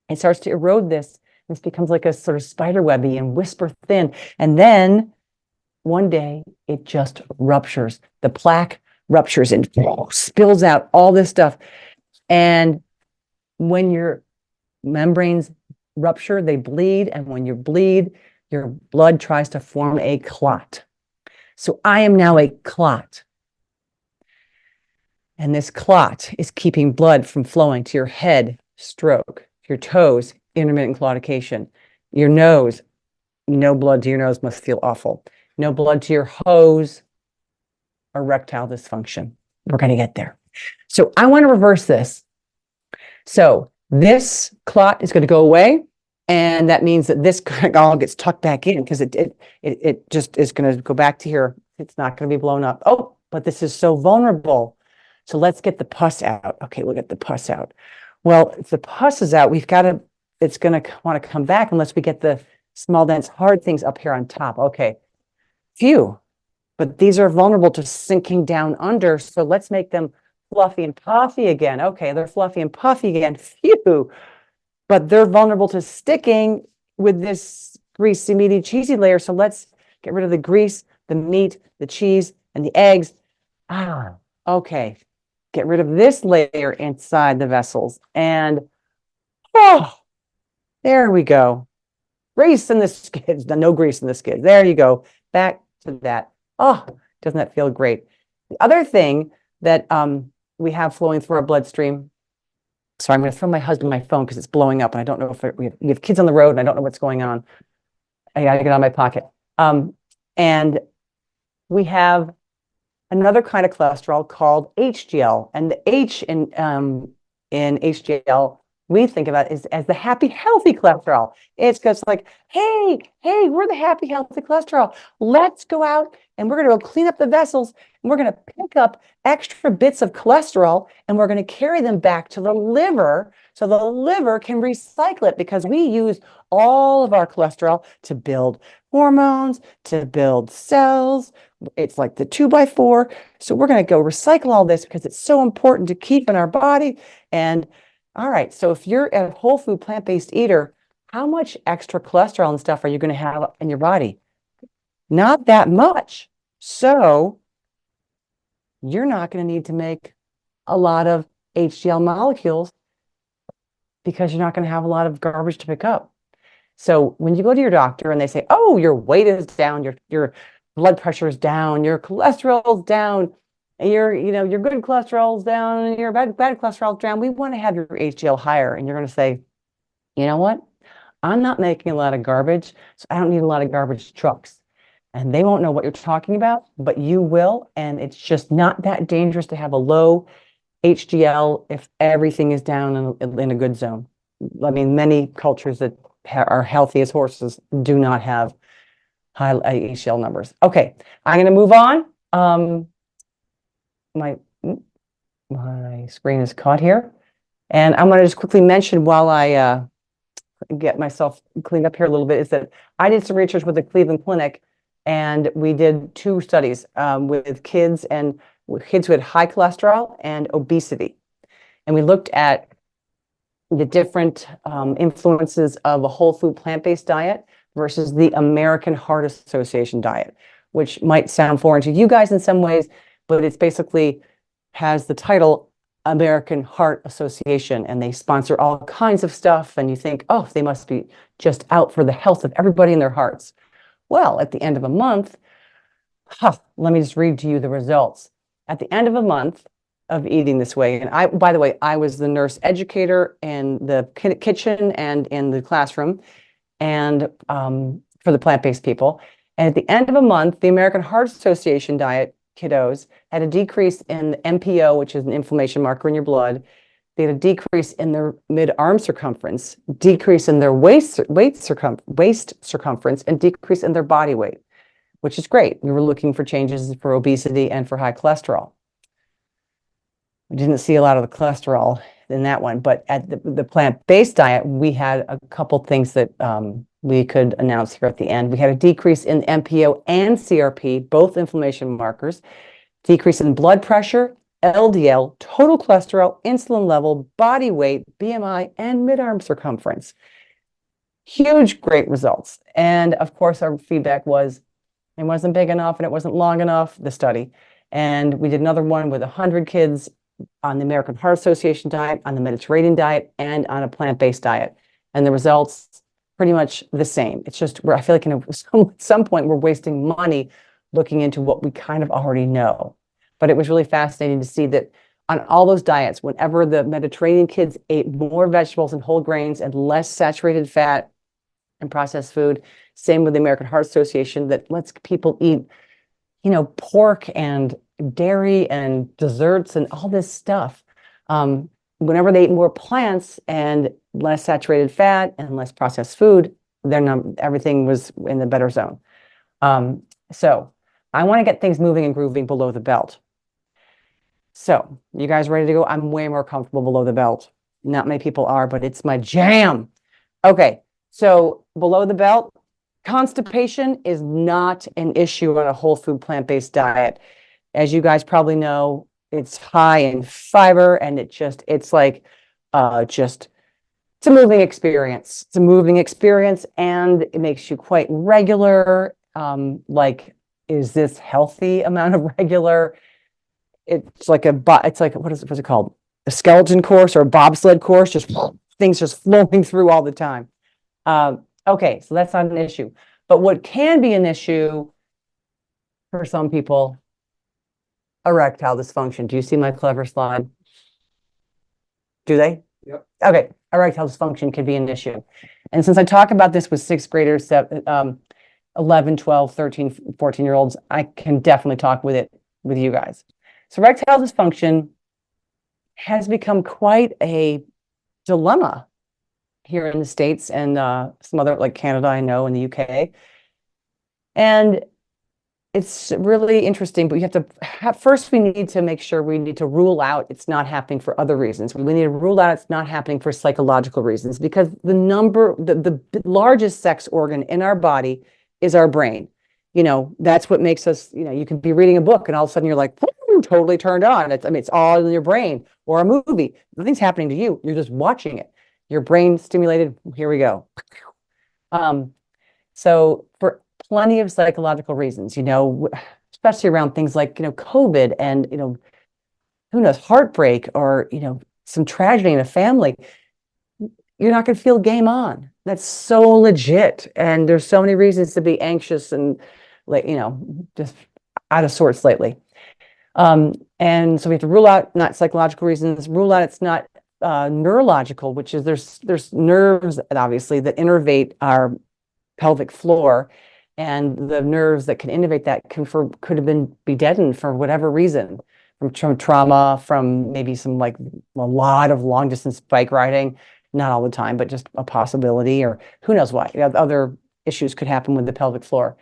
it starts to erode this. This becomes like a sort of spider webby and whisper thin. And then one day it just ruptures. The plaque ruptures and spills out all this stuff. And when your membranes rupture, they bleed. And when you bleed, your blood tries to form a clot. So I am now a clot. And this clot is keeping blood from flowing to your head, stroke, your toes, intermittent claudication, your nose, no blood to your nose must feel awful. No blood to your hose, erectile dysfunction. We're going to get there. So I want to reverse this. So this clot is going to go away. And that means that this all gets tucked back in because it just is going to go back to here. It's not going to be blown up. Oh, but this is so vulnerable. So let's get the pus out. Okay, we'll get the pus out. Well, if the pus is out, it's going to want to come back unless we get the small, dense, hard things up here on top. Okay, phew. But these are vulnerable to sinking down under. So let's make them fluffy and puffy again. Okay, they're fluffy and puffy again. Phew. But they're vulnerable to sticking with this greasy, meaty, cheesy layer. So let's get rid of the grease, the meat, the cheese, and the eggs. Okay. Get rid of this layer inside the vessels. And, oh, there we go. Grease in the skids. No grease in the skids. There you go. Back to that. Oh, doesn't that feel great? The other thing that we have flowing through our bloodstream. Sorry, I'm going to throw my husband my phone because it's blowing up. And I don't know if we have kids on the road and I don't know what's going on. I got to get out of my pocket. And we have another kind of cholesterol called HDL. And the H in HDL, we think about it as the happy, healthy cholesterol. It's just like, hey, we're the happy, healthy cholesterol. Let's go out and we're going to go clean up the vessels and we're going to pick up extra bits of cholesterol and we're going to carry them back to the liver so the liver can recycle it because we use all of our cholesterol to build hormones, to build cells. It's like the 2x4. So we're going to go recycle all this because it's so important to keep in our body. And all right, so if you're a whole food plant-based eater, how much extra cholesterol and stuff are you going to have in your body? Not that much. So you're not going to need to make a lot of HDL molecules because you're not going to have a lot of garbage to pick up. So when you go to your doctor and they say, oh, your weight is down, your blood pressure is down, your cholesterol is down, your good cholesterol is down, and your bad cholesterol is down, we want to have your HDL higher. And you're going to say, you know what? I'm not making a lot of garbage, so I don't need a lot of garbage trucks. And they won't know what you're talking about, but you will. And it's just not that dangerous to have a low HDL if everything is down in a good zone. I mean, many cultures that are healthy as horses do not have high HDL numbers. Okay, I'm going to move on. My screen is caught here. And I'm going to just quickly mention while I get myself cleaned up here a little bit is that I did some research with the Cleveland Clinic and we did 2 studies with kids who had high cholesterol and obesity. And we looked at the different influences of a whole food plant-based diet versus the American Heart Association diet, which might sound foreign to you guys in some ways, but it's basically has the title American Heart Association, and they sponsor all kinds of stuff. And you think, oh, they must be just out for the health of everybody in their hearts. Well, at the end of a month, let me just read to you the results. At the end of a month of eating this way, and by the way, I was the nurse educator in the kitchen and in the classroom. and for the plant-based people. And at the end of a month, the American Heart Association diet kiddos had a decrease in MPO, which is an inflammation marker in your blood. They had a decrease in their mid-arm circumference, decrease in their waist circumference, and decrease in their body weight, which is great. We were looking for changes for obesity and for high cholesterol. We didn't see a lot of the cholesterol in that one, but at the plant-based diet, we had a couple things that we could announce here at the end. We had a decrease in MPO and CRP, both inflammation markers, decrease in blood pressure, LDL, total cholesterol, insulin level, body weight, BMI, and mid-arm circumference. Huge, great results. And of course, our feedback was it wasn't big enough and it wasn't long enough, the study. And we did another one with 100 kids on the American Heart Association diet, on the Mediterranean diet, and on a plant-based diet. And the results pretty much the same. It's just, I feel like at some point we're wasting money looking into what we kind of already know. But it was really fascinating to see that on all those diets, whenever the Mediterranean kids ate more vegetables and whole grains and less saturated fat and processed food, same with the American Heart Association that lets people eat, pork and dairy and desserts and all this stuff. Whenever they ate more plants and less saturated fat and less processed food, then everything was in the better zone. So I want to get things moving and grooving below the belt. So you guys ready to go? I'm way more comfortable below the belt. Not many people are, but it's my jam. Okay, so below the belt, constipation is not an issue on a whole food plant-based diet. As you guys probably know, it's high in fiber and it's a moving experience. It's a moving experience and it makes you quite regular. Is this healthy amount of regular? It's like what's it called? A skeleton course or a bobsled course, just things just flowing through all the time. Okay, so that's not an issue. But what can be an issue for some people, erectile dysfunction. Do you see my clever slide? Do they? Yep. Okay, erectile dysfunction can be an issue. And since I talk about this with sixth graders, 11, 12, 13, 14-year-olds, I can definitely talk with you guys. So erectile dysfunction has become quite a dilemma here in the States and some other, like Canada, I know, and the UK. And it's really interesting, but you have to, first we need to make sure we need to rule out it's not happening for other reasons. We need to rule out it's not happening for psychological reasons, because the largest sex organ in our body is our brain. That's what makes us, you can be reading a book and all of a sudden you're like, totally turned on. It's all in your brain, or a movie. Nothing's happening to you. You're just watching it. Your brain stimulated. Here we go. So for plenty of psychological reasons, especially around things like, COVID and, who knows, heartbreak or, some tragedy in a family, you're not going to feel game on. That's so legit. And there's so many reasons to be anxious and just out of sorts lately. And so we have to rule out not psychological reasons, rule out it's not neurological, which is there's nerves obviously that innervate our pelvic floor, and the nerves that can innervate that could have be deadened for whatever reason, from trauma, from maybe some a lot of long distance bike riding, not all the time, but just a possibility, or who knows what other issues could happen with the pelvic floor.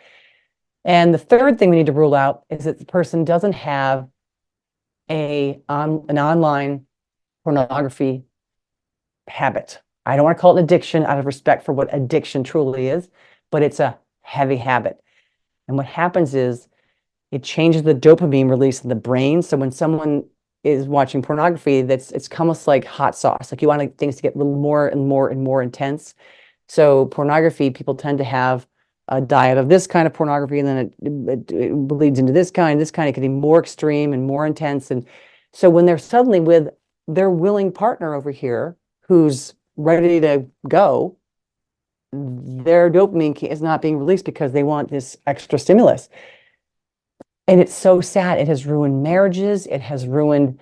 And the third thing we need to rule out is that the person doesn't have an online pornography habit. I don't want to call it an addiction out of respect for what addiction truly is, but it's a heavy habit. And what happens is it changes the dopamine release in the brain. So when someone is watching pornography, it's almost like hot sauce. Like you want things to get a little more and more and more intense. So pornography, people tend to have a diet of this kind of pornography, and then it bleeds into this kind. It can be more extreme and more intense. And so when they're suddenly with their willing partner over here who's ready to go, their dopamine is not being released because they want this extra stimulus. And it's so sad. It has ruined marriages. It has ruined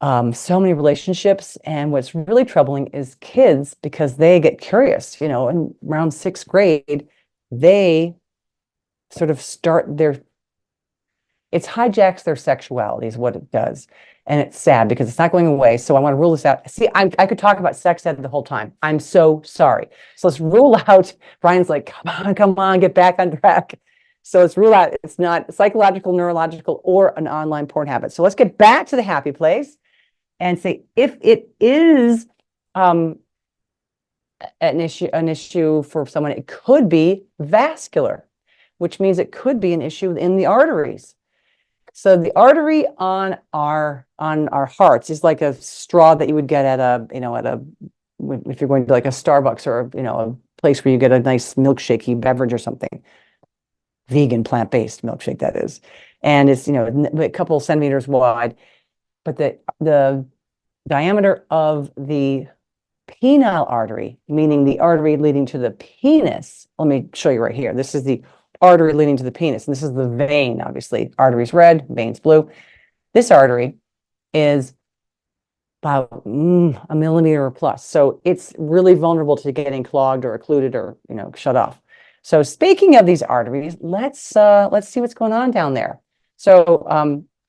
so many relationships. And what's really troubling is kids, because they get curious, in around 6th grade, they sort of start it hijacks their sexuality is what it does. And it's sad because it's not going away. So I want to rule this out. See, I could talk about sex ed the whole time. I'm so sorry. So let's rule out, Brian's like, come on, get back on track. So let's rule out it's not psychological, neurological, or an online porn habit. So let's get back to the happy place and say, if it is an issue for someone, it could be vascular, which means it could be an issue in the arteries. So the artery on our hearts is like a straw that you would get at if you're going to like a Starbucks or a place where you get a nice milkshakey beverage or something, vegan plant-based milkshake that is, and it's a couple of centimeters wide, but the diameter of the penile artery, meaning the artery leading to the penis. Let me show you right here. This is the artery leading to the penis. And this is the vein, obviously. Artery's red, vein's blue. This artery is about a millimeter or plus. So it's really vulnerable to getting clogged or occluded or, shut off. So speaking of these arteries, let's see what's going on down there. So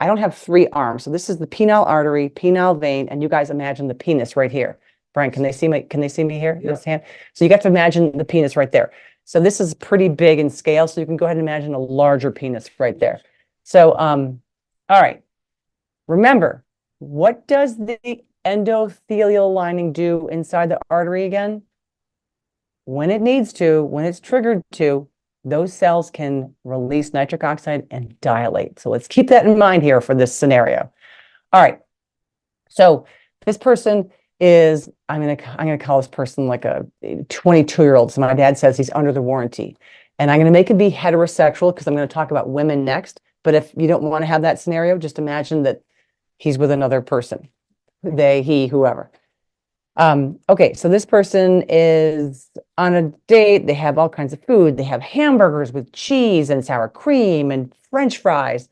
I don't have 3 arms. So this is the penile artery, penile vein, and you guys imagine the penis right here. Brian, can they see me? Can they see me here? Yeah. This hand? So you got to imagine the penis right there. So this is pretty big in scale. So you can go ahead and imagine a larger penis right there. So, all right. Remember, what does the endothelial lining do inside the artery again? When it needs to, when it's triggered to, those cells can release nitric oxide and dilate. So let's keep that in mind here for this scenario. All right. So this person is, I'm gonna call this person like a 22-year-old. So my dad says he's under the warranty. And I'm gonna make it be heterosexual because I'm gonna talk about women next. But if you don't want to have that scenario, just imagine that he's with another person. They, he, whoever. Okay, so this person is on a date. They have all kinds of food. They have hamburgers with cheese and sour cream and French fries,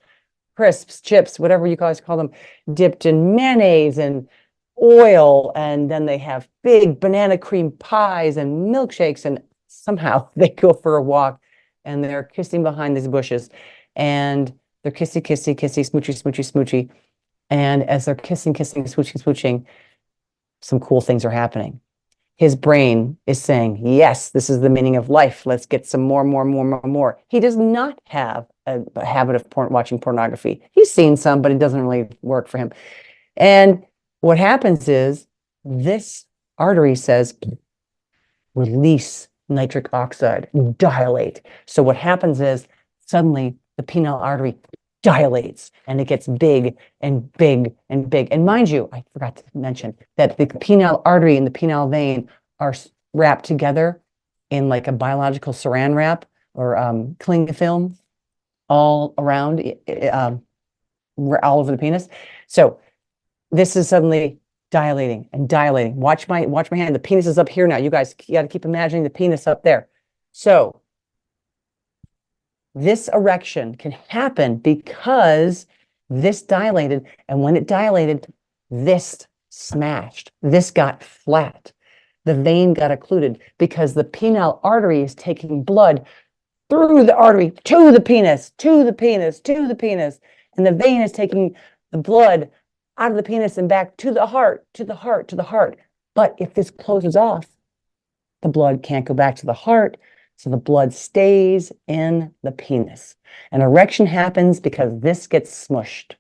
crisps, chips, whatever you guys call them, dipped in mayonnaise and oil, and then they have big banana cream pies and milkshakes, and somehow they go for a walk and they're kissing behind these bushes, and they're kissy, kissy, kissy, smoochy, smoochy, smoochy. And as they're kissing, kissing, smooching, smooching, some cool things are happening. His brain is saying, yes, this is the meaning of life. Let's get some more, more, more, more, more. He does not have a habit of watching pornography. He's seen some, but it doesn't really work for him. And what happens is this artery says, release nitric oxide, dilate. So what happens is suddenly the penile artery dilates and it gets big and big and big. And mind you, I forgot to mention that the penile artery and the penile vein are wrapped together in like a biological saran wrap or cling film all around, all over the penis. So this is suddenly dilating and dilating. Watch my hand. The penis is up here now. You guys got to keep imagining the penis up there. So this erection can happen because this dilated, and when it dilated, this smashed. This got flat. The vein got occluded because the penile artery is taking blood through the artery to the penis, to the penis, to the penis, and the vein is taking the blood out of the penis and back to the heart, to the heart, to the heart. But if this closes off, the blood can't go back to the heart, so the blood stays in the penis. An erection happens because this gets smushed.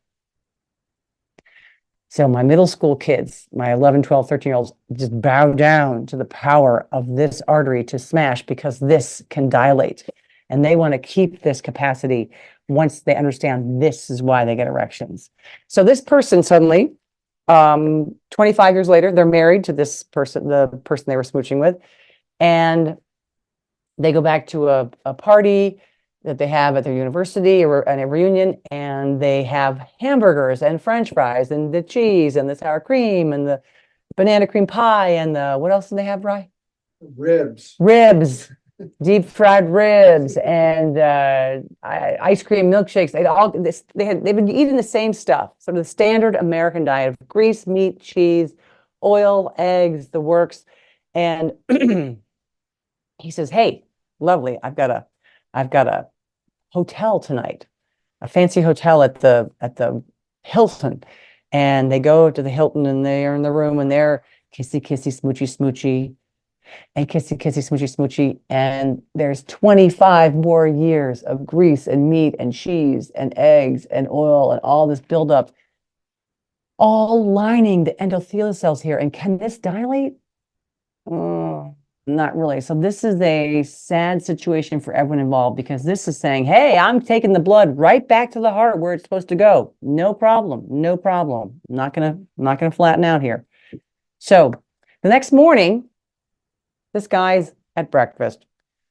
So my middle school kids, my 11, 12, 13-year-olds, just bow down to the power of this artery to smash because this can dilate. And they want to keep this capacity once they understand this is why they get erections. So this person suddenly, 25 years later, they're married to this person, the person they were smooching with, and they go back to a party that they have at their university or at a reunion, and they have hamburgers and French fries and the cheese and the sour cream and the banana cream pie and the, what else do they have, Bri? Ribs. Ribs. deep fried ribs and ice cream milkshakes. They've been eating the same stuff, sort of the standard American diet of grease, meat, cheese, oil, eggs, the works. And he says, "Hey, lovely, I've got a hotel tonight, a fancy hotel at the Hilton." And they go to the Hilton and they're in the room and they're kissy, kissy, smoochy, smoochy, and kissy, kissy, smoochy, smoochy. And there's 25 more years of grease and meat and cheese and eggs and oil and all this buildup, all lining the endothelial cells here. And can this dilate? Oh, not really. So this is a sad situation for everyone involved, because this is saying, hey, I'm taking the blood right back to the heart where it's supposed to go. No problem. No problem. I'm not gonna flatten out here. So the next morning, this guy's at breakfast,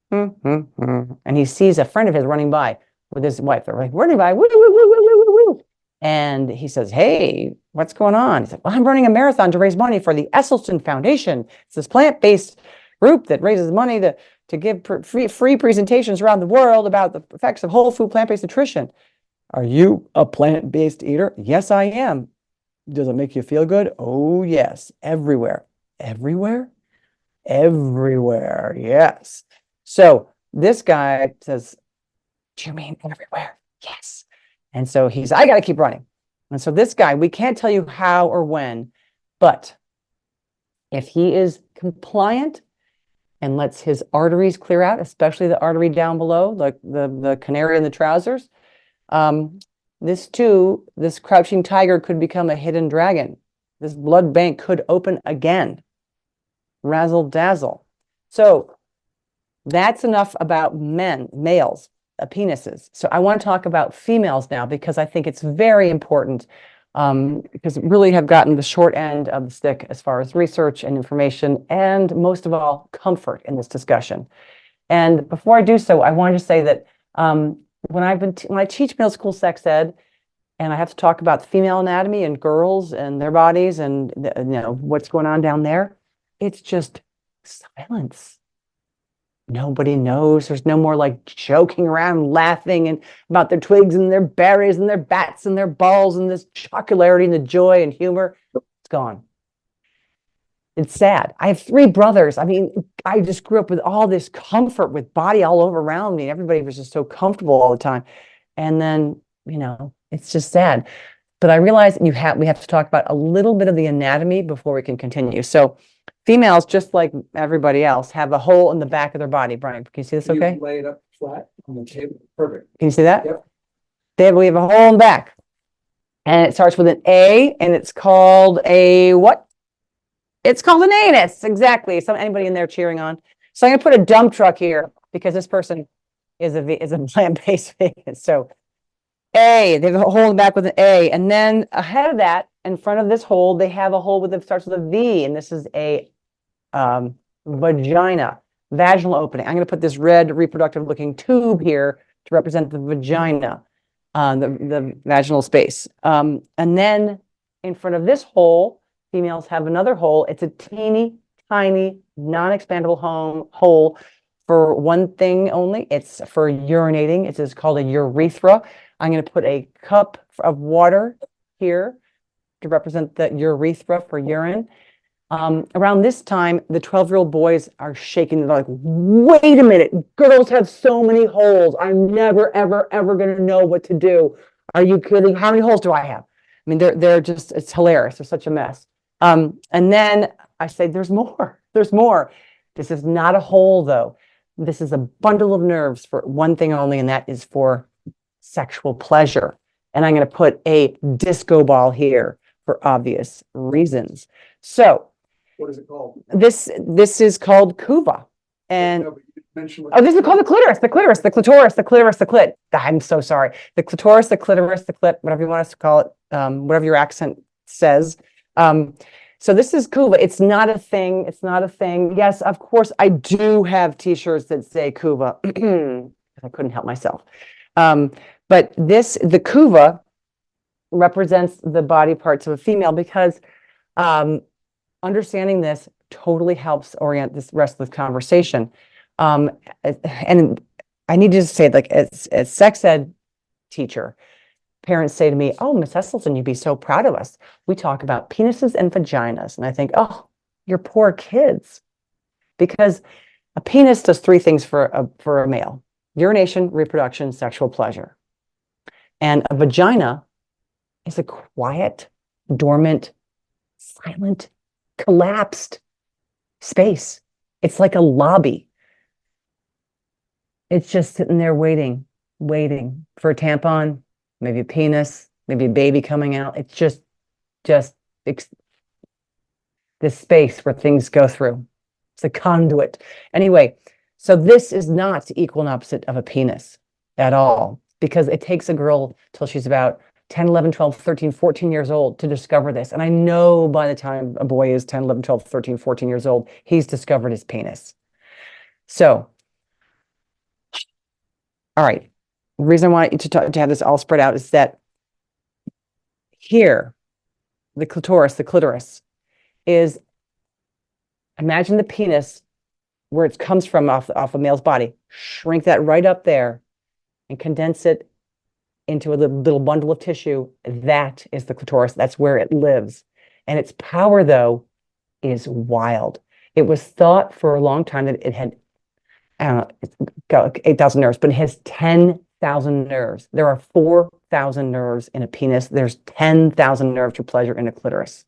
and he sees a friend of his running by with his wife. They're like running by, woo, woo, woo, woo, woo, woo, woo. And he says, "Hey, what's going on?" He's like, "Well, I'm running a marathon to raise money for the Esselstyn Foundation. It's this plant-based group that raises money to give free presentations around the world about the effects of whole food plant-based nutrition." "Are you a plant-based eater?" "Yes, I am." "Does it make you feel good?" "Oh, yes, everywhere." "Everywhere?" "Everywhere, yes." So this guy says, "Do you mean everywhere?" "Yes." And so he's, "I got to keep running." And so this guy, we can't tell you how or when, but if he is compliant and lets his arteries clear out, especially the artery down below, like the canary in the trousers, this crouching tiger could become a hidden dragon. This blood bank could open again. Razzle dazzle. So that's enough about males, penises. So I want to talk about females now, because I think it's very important, because we really have gotten the short end of the stick as far as research and information, and most of all, comfort in this discussion. And before I do so, I wanted to say that when I teach middle school sex ed, and I have to talk about the female anatomy and girls and their bodies and what's going on down there, it's just silence. Nobody knows. There's no more like joking around and laughing and about their twigs and their berries and their bats and their balls and this jocularity and the joy and humor. It's gone. It's sad. I have 3 brothers. I mean, I just grew up with all this comfort with body all over around me. Everybody was just so comfortable all the time. And then, it's just sad. But I realize we have to talk about a little bit of the anatomy before we can continue. So females, just like everybody else, have a hole in the back of their body. Brian, can you see this okay? You lay it up flat on the table. Perfect. Can you see that? Yep. We have a hole in the back. And it starts with an A, and it's called a what? It's called an anus. Exactly. Anybody in there cheering on? So I'm going to put a dump truck here, because this person is a plant-based vegan. So A, they have a hole in the back with an A. And then ahead of that, in front of this hole, they have a hole that starts with a V, and this is a vagina, vaginal opening. I'm going to put this red reproductive looking tube here to represent the vagina, the vaginal space. And then in front of this hole, females have another hole. It's a teeny tiny non-expandable hole for one thing only. It's for urinating. It is called a urethra. I'm going to put a cup of water here to represent the urethra for urine. Around this time, the 12-year-old boys are shaking. They're like, "Wait a minute, girls have so many holes. I'm never, ever, ever going to know what to do. Are you kidding? How many holes do I have?" I mean, they're just, it's hilarious. They're such a mess. And then I say, there's more. There's more. This is not a hole, though. This is a bundle of nerves for one thing only, and that is for sexual pleasure. And I'm going to put a disco ball here for obvious reasons. So What is it called? this is called kuva. And No, but you mentioned this is called the clitoris, the clit. I'm so sorry. The clitoris, the clitoris, the clit, whatever you want us to call it, whatever your accent says. So this is kuva. It's not a thing. It's not a thing. Yes, of course, I do have T-shirts that say kuva. I couldn't help myself. But the kuva represents the body parts of a female, because understanding this totally helps orient this rest of the conversation. Um, and I need to say, like, as sex ed teacher, parents say to me, "Oh, Miss Esselstyn, you'd be so proud of us. We talk about penises and vaginas." And I think, oh, your poor kids. Because a penis does three things for a male: urination, reproduction, sexual pleasure. And a vagina is a quiet, dormant, silent, collapsed space. It's like a lobby. It's just sitting there waiting for a tampon, maybe a penis, maybe a baby coming out. It's just this space where things go through. It's a conduit. Anyway, so this is not the equal and opposite of a penis at all, because it takes a girl till she's about 10, 11, 12, 13, 14 years old to discover this. And I know by the time a boy is 10, 11, 12, 13, 14 years old, he's discovered his penis. So, all right. The reason I want you to have this all spread out is that here, the clitoris is, imagine the penis where it comes from off a male's body. Shrink that right up there and condense it into a little bundle of tissue. That is the clitoris. That's where it lives. And its power, though, is wild. It was thought for a long time that it had, I don't know, 8,000 nerves, but it has 10,000 nerves. There are 4,000 nerves in a penis. There's 10,000 nerves to pleasure in a clitoris.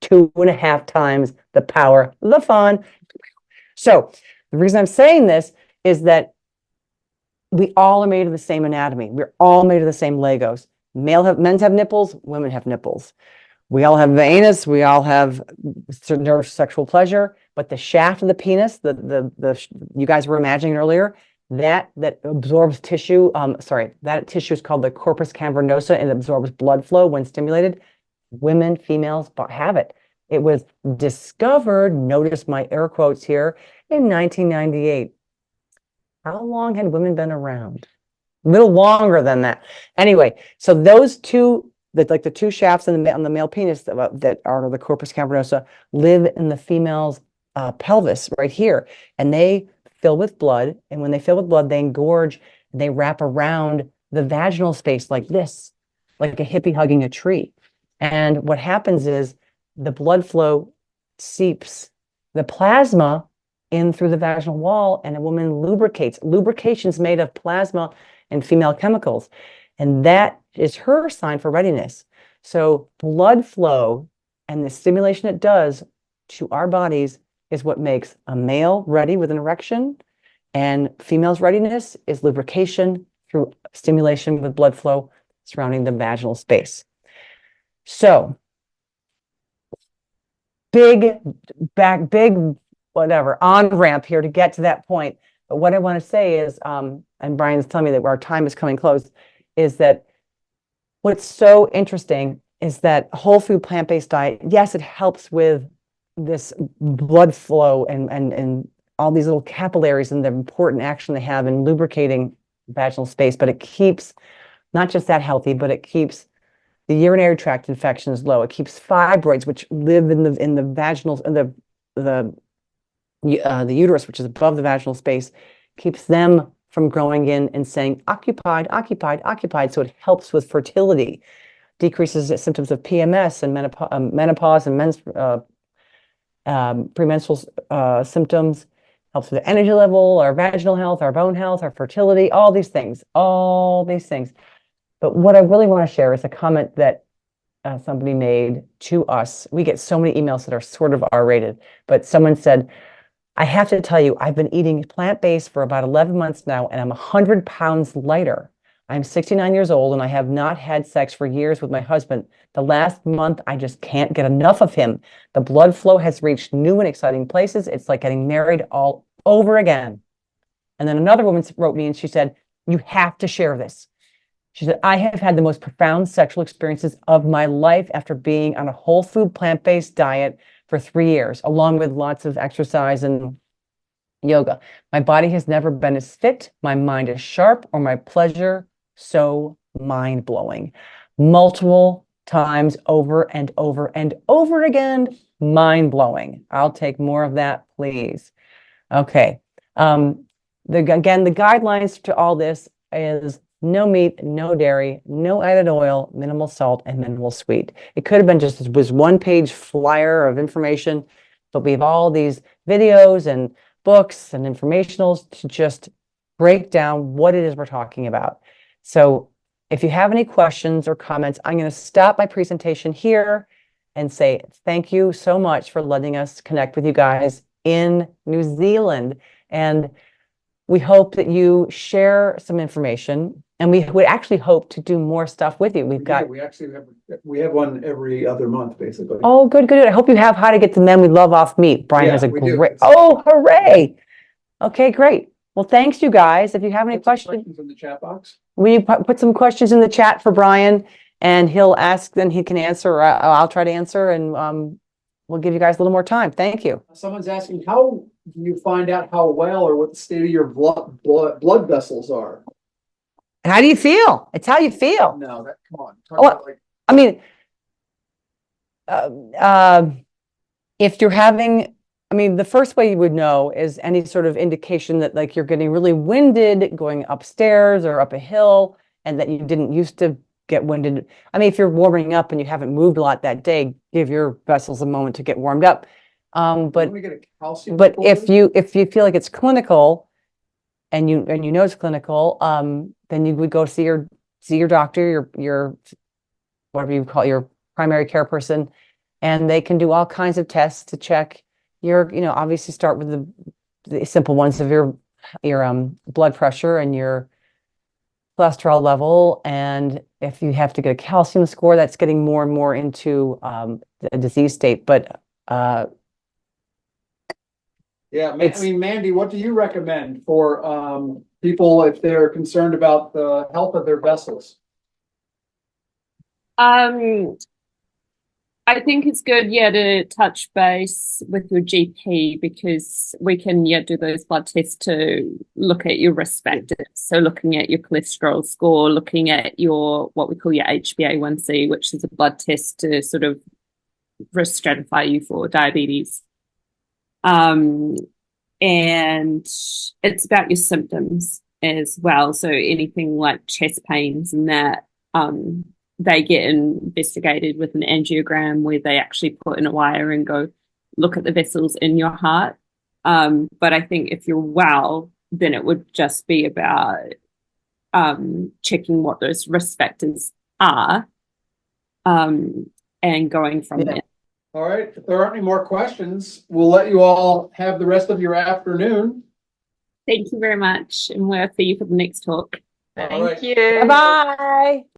2.5 times the power, the fun. So the reason I'm saying this is that we all are made of the same anatomy. We're all made of the same Legos. Men's have nipples, women have nipples. We all have anus, we all have certain nerves, sexual pleasure, but the shaft of the penis, you guys were imagining earlier, that absorbs tissue, that tissue is called the corpus cavernosa, and it absorbs blood flow when stimulated. Women, females have it. It was discovered, notice my air quotes here, in 1998. How long had women been around? A little longer than that. Anyway, so those two, the two shafts on the male penis that are the corpus cavernosa, live in the female's pelvis right here, and they fill with blood. And when they fill with blood, they engorge, and they wrap around the vaginal space like this, like a hippie hugging a tree. And what happens is the blood flow seeps the plasma in through the vaginal wall, and a woman lubricates. Lubrication's made of plasma and female chemicals, and that is her sign for readiness. So blood flow and the stimulation it does to our bodies is what makes a male ready with an erection, and female's readiness is lubrication through stimulation with blood flow surrounding the vaginal space. So big whatever on ramp here to get to that point. But what I want to say is, and Brian's telling me that our time is coming close, is that what's so interesting is that whole food plant-based diet, yes, it helps with this blood flow and all these little capillaries and the important action they have in lubricating vaginal space, but it keeps not just that healthy, but it keeps the urinary tract infections low. It keeps fibroids, which live in the vaginal, the uterus, which is above the vaginal space, keeps them from growing in and saying occupied, occupied, occupied. So it helps with fertility, decreases the symptoms of PMS and menopause and premenstrual symptoms, helps with the energy level, our vaginal health, our bone health, our fertility, all these things. But what I really want to share is a comment that somebody made to us. We get so many emails that are sort of R-rated, but someone said, I have to tell you, I've been eating plant-based for about 11 months now, and I'm 100 pounds lighter. I'm 69 years old, and I have not had sex for years with my husband. The last month, I just can't get enough of him. The blood flow has reached new and exciting places. It's like getting married all over again. And then another woman wrote me, and she said, you have to share this. She said, I have had the most profound sexual experiences of my life after being on a whole food plant-based diet for 3 years, along with lots of exercise and yoga. My body has never been as fit, my mind is sharp, or my pleasure so mind-blowing. Multiple times over and over and over again, mind-blowing. I'll take more of that, please. Okay. Again, the guidelines to all this is no meat, no dairy, no added oil, minimal salt, and minimal sweet. It could have been just it was one-page flyer of information, but we have all these videos and books and informationals to just break down what it is we're talking about. So if you have any questions or comments, I'm going to stop my presentation here and say thank you so much for letting us connect with you guys in New Zealand. And we hope that you share some information, and we would actually hope to do more stuff with you. We actually have one every other month, basically. Oh, good. I hope you have How to Get the Men We Love Off Meat. Brian has a great. Oh, hooray! Okay, great. Well, thanks, you guys. If you have any questions in the chat box, we put some questions in the chat for Brian, and he'll ask, then he can answer, or I'll try to answer, and we'll give you guys a little more time. Thank you. Someone's asking, how do you find out how well or what the state of your blood vessels are? How do you feel? It's how you feel. No, come on. I mean, if you're having, the first way you would know is any sort of indication that like you're getting really winded going upstairs or up a hill, and that you didn't used to get winded. If you're warming up and you haven't moved a lot that day, give your vessels a moment to get warmed up. But if you feel like it's clinical, and you know it's clinical, then you would go see your doctor, your whatever you call your primary care person, and they can do all kinds of tests to check your, obviously start with the simple ones of your blood pressure and your cholesterol level, and if you have to get a calcium score, that's getting more and more into a disease state. But yeah, Mandy, what do you recommend for people if they're concerned about the health of their vessels? I think it's good, to touch base with your GP, because we can, do those blood tests to look at your risk factors. So looking at your cholesterol score, looking at your, what we call your HbA1c, which is a blood test to sort of risk stratify you for diabetes. And it's about your symptoms as well. So anything like chest pains and that, they get investigated with an angiogram, where they actually put in a wire and go look at the vessels in your heart. But I think if you're well, then it would just be about checking what those risk factors are, and going from there. All right. If there aren't any more questions, we'll let you all have the rest of your afternoon. Thank you very much. And we'll see you for the next talk. Thank you. Bye-bye.